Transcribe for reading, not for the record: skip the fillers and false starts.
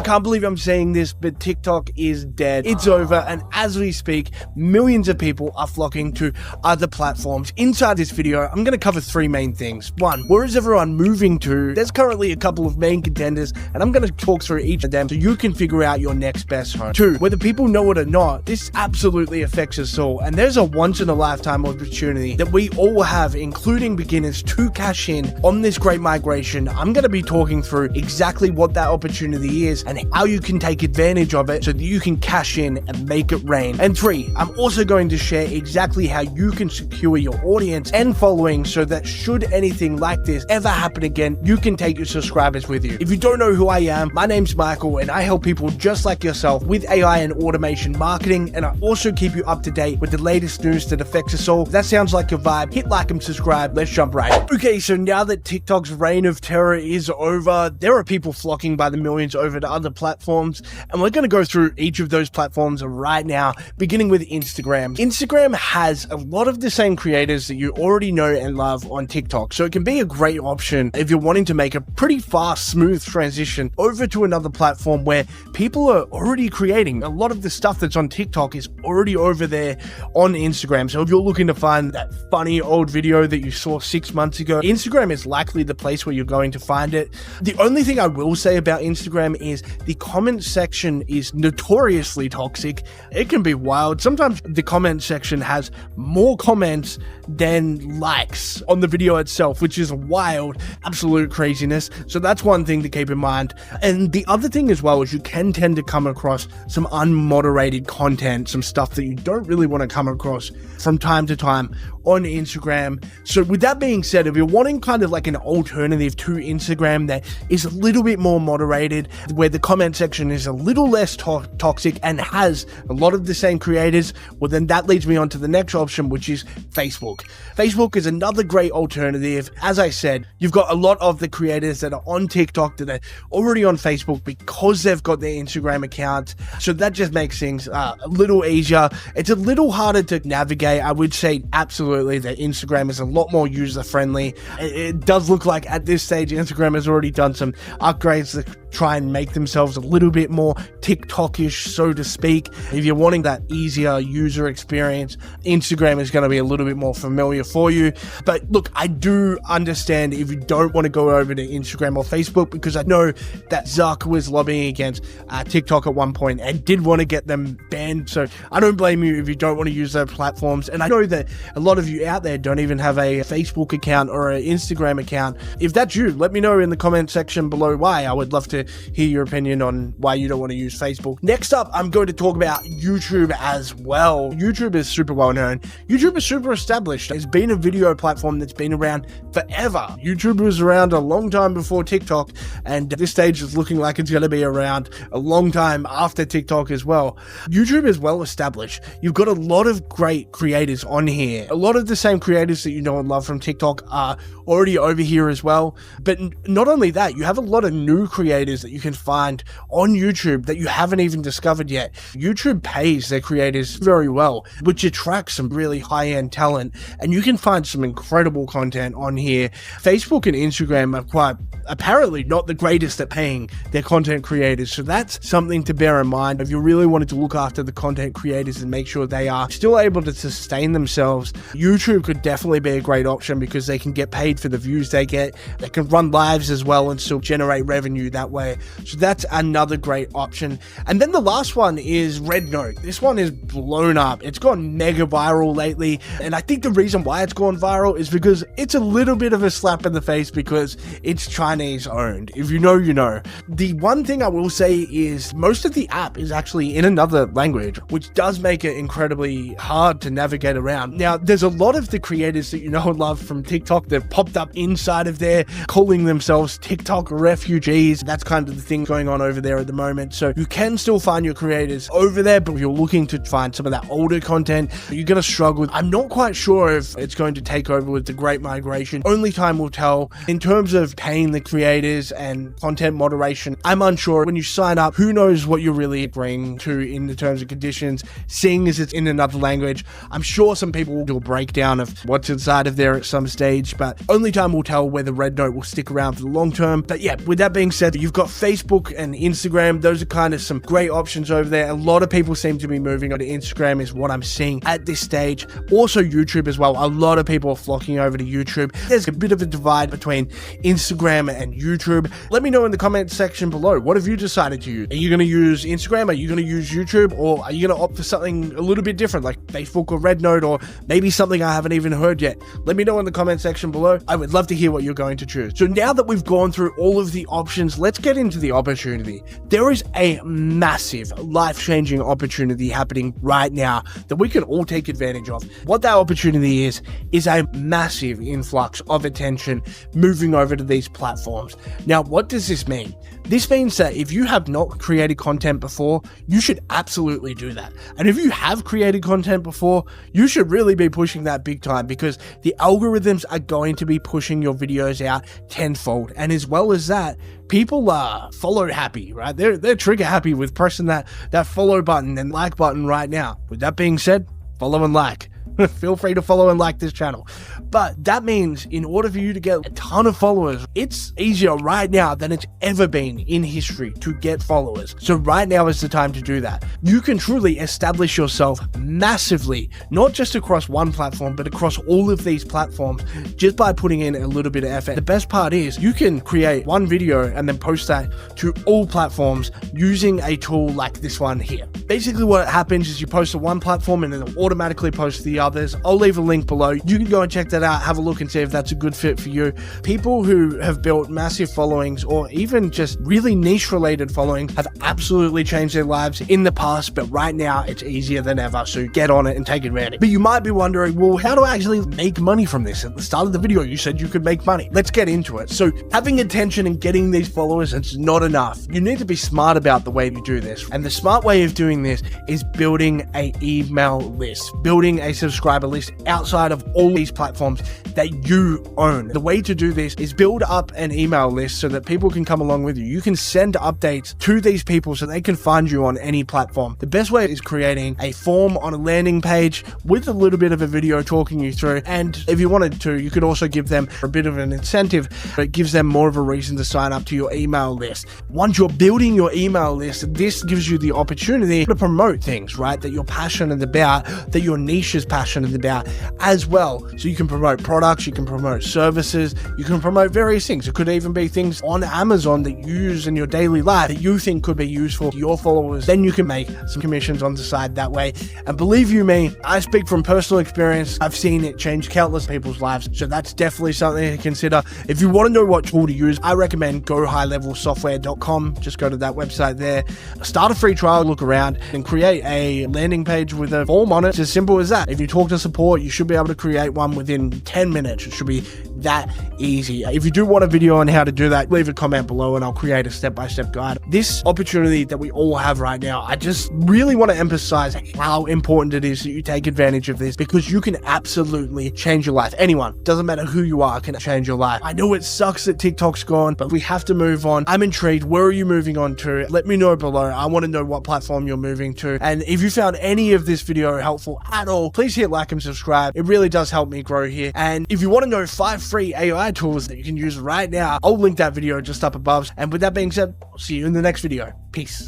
can't believe I'm saying this, but TikTok is dead. It's over, and as we speak, millions of people are flocking to other platforms. Inside this video, I'm going to cover three main things. One, where is everyone moving to? There's currently a couple of main contenders, and I'm going to talk through each of them so you can figure out your next best home. Two, whether people know it or not, this absolutely affects us all, and there's a once-in-a-lifetime opportunity that we all have, including beginners, to cash in on this great migration. I'm going to be talking through exactly what that opportunity is and how you can take advantage of it so that you can cash in and make it rain. And three, I'm also going to share exactly how you can secure your audience and following so that should anything like this ever happen again, you can take your subscribers with you. If you don't know who I am, my name's Michael, and I help people just like yourself with AI and automation marketing, and I also keep you up to date with the latest news that affects us all. If that sounds like your vibe, hit like and subscribe. Let's jump right in. Okay, so now that TikTok's reign of terror is over, there are people flocking by the millions over to other platforms, and we're going to go through each of those platforms right now, beginning with Instagram. Instagram has a lot of the same creators that you already know and love on TikTok, so it can be a great option if you're wanting to make a pretty fast, smooth transition over to another platform where people are already creating. A lot of the stuff that's on TikTok is already over there on Instagram, so if you're looking to find that funny old video that you saw 6 months ago, Instagram is likely the place where you're going to find it. The only thing I will say about Instagram is the comment section is notoriously toxic. It can be wild. Sometimes the comment section has more comments than likes on the video itself, which is wild, absolute craziness. So that's one thing to keep in mind. And the other thing as well is you can tend to come across some unmoderated content, some stuff that you don't really want to come across from time to time on Instagram. So with that being said, if you're wanting kind of like an alternative to Instagram that is a little bit more moderated, where the comment section is a little less toxic and has a lot of the same creators, well then that leads me on to the next option, which is Facebook. Facebook is another great alternative. As I said, you've got a lot of the creators that are on TikTok that are already on Facebook because they've got their Instagram account. So that just makes things a little easier. It's a little harder to navigate. I would say absolutely that Instagram is a lot more user friendly. It does look like at this stage Instagram has already done some upgrades to try and make themselves a little bit more TikTok-ish, so to speak. If you're wanting that easier user experience, Instagram is going to be a little bit more familiar for you. But look, I do understand if you don't want to go over to Instagram or Facebook, because I know that Zuck was lobbying against TikTok at one point and did want to get them banned. So I don't blame you if you don't want to use those platforms. And I know that a lot of you out there don't even have a Facebook account or an Instagram account. If that's you, let me know in the comment section below why. I would love to hear your opinion on why you don't want to use Facebook. Next up, I'm going to talk about YouTube as well. YouTube is super well known. YouTube is super established. It's been a video platform that's been around forever. YouTube was around a long time before TikTok, and at this stage it's looking like it's going to be around a long time after TikTok as well. YouTube is well established. You've got a lot of great creators on here. A lot of the same creators that you know and love from TikTok are already over here as well. But not only that, you have a lot of new creators that you can find on YouTube that you haven't even discovered yet. YouTube pays their creators very well, which attracts some really high-end talent, and you can find some incredible content on here. Facebook and Instagram are quite apparently not the greatest at paying their content creators, so that's something to bear in mind if you really wanted to look after the content creators and make sure they are still able to sustain themselves. YouTube could definitely be a great option because they can get paid for the views they get. They can run lives as well and still generate revenue that way. So that's another great option. And then the last one is RedNote. This one is blown up. It's gone mega viral lately, and I think the reason why it's gone viral is because it's a little bit of a slap in the face because it's Chinese owned. If you know, you know. The one thing I will say is most of the app is actually in another language, which does make it incredibly hard to navigate around. Now, there's a lot of the creators that you know and love from TikTok that popped up inside of there calling themselves TikTok refugees. That's kind of the thing going on over there at the moment. So You can still find your creators over there, but if you're looking to find some of that older content, you're going to struggle. I'm not quite sure if it's going to take over with the Great Migration. Only time will tell. In terms of paying the creators and content moderation, I'm unsure. When you sign up, who knows what you're really agreeing to in the terms and conditions, seeing as it's in another language. I'm sure some people will do a breakdown of what's inside of there at some stage, but only time will tell whether Red Note will stick around for the long term. But yeah, with that being said, you've got Facebook and Instagram. Those are kind of some great options over there. A lot of people seem to be moving on to Instagram is what I'm seeing at this stage. Also YouTube as well. A lot of people are flocking over to YouTube. There's a bit of a divide between Instagram and YouTube. Let me know in the comment section below. What have you decided to use? Are you going to use Instagram? Are you going to use YouTube? Or are you going to opt for something a little bit different like Facebook or Red Note, or maybe something I haven't even heard yet? Let me know in the comment section below. I would love to hear what you're going to choose. So now that we've gone through all of the options, let's get into the opportunity. There is a massive life-changing opportunity happening right now that we can all take advantage of. What that opportunity is a massive influx of attention moving over to these platforms. Now, what does this mean? This means that if you have not created content before, you should absolutely do that. And if you have created content before, you should really be pushing that big time, because the algorithms are going to be pushing your videos out tenfold. And as well as that, people are follow happy, right? They're trigger happy with pressing that follow button and like button right now. With that being said, follow and like. Feel free to follow and like this channel. But that means in order for you to get a ton of followers, it's easier right now than it's ever been in history to get followers. So right now is the time to do that. You can truly establish yourself massively, not just across one platform, but across all of these platforms, just by putting in a little bit of effort. The best part is you can create one video and then post that to all platforms using a tool like this one here. Basically what happens is you post to one platform and then it'll automatically post to the others. I'll leave a link below. You can go and check that out, have a look and see if that's a good fit for you. People who have built massive followings or even just really niche related following have absolutely changed their lives in the past, but right now it's easier than ever. So get on it and take advantage. But you might be wondering, well, how do I actually make money from this? At the start of the video, you said you could make money. Let's get into it. So having attention and getting these followers, it's not enough. You need to be smart about the way you do this. And the smart way of doing this is building an email list, building a subscriber list outside of all these platforms that you own. The way to do this is build up an email list so that people can come along with you. You can send updates to these people so they can find you on any platform. The best way is creating a form on a landing page with a little bit of a video talking you through. And if you wanted to, you could also give them a bit of an incentive, but it gives them more of a reason to sign up to your email list. Once you're building your email list, this gives you the opportunity to promote things, right, that you're passionate about, that your niche is passionate about as well. So you can promote products, you can promote services, you can promote various things. It could even be things on Amazon that you use in your daily life that you think could be useful to your followers. Then you can make some commissions on the side that way. And believe you me, I speak from personal experience. I've seen it change countless people's lives. So that's definitely something to consider. If you want to know what tool to use, I recommend gohighlevelsoftware.com. Just go to that website there, start a free trial, look around and create a landing page with a form on it. It's as simple as that. If you talk to support, you should be able to create one within 10 minutes. It should be that easy. If you do want a video on how to do that, leave a comment below and I'll create a step-by-step guide. This opportunity that we all have right now, I just really want to emphasize how important it is that you take advantage of this, because you can absolutely change your life. Anyone, doesn't matter who you are, can change your life. I know it sucks that TikTok's gone, but we have to move on. I'm intrigued. Where are you moving on to? Let me know below. I want to know what platform you're moving to. And if you found any of this video helpful at all, please hit like and subscribe. It really does help me grow here. And if you want to know 5 free AI tools that you can use right now, I'll link that video just up above. And with that being said, I'll see you in the next video. Peace.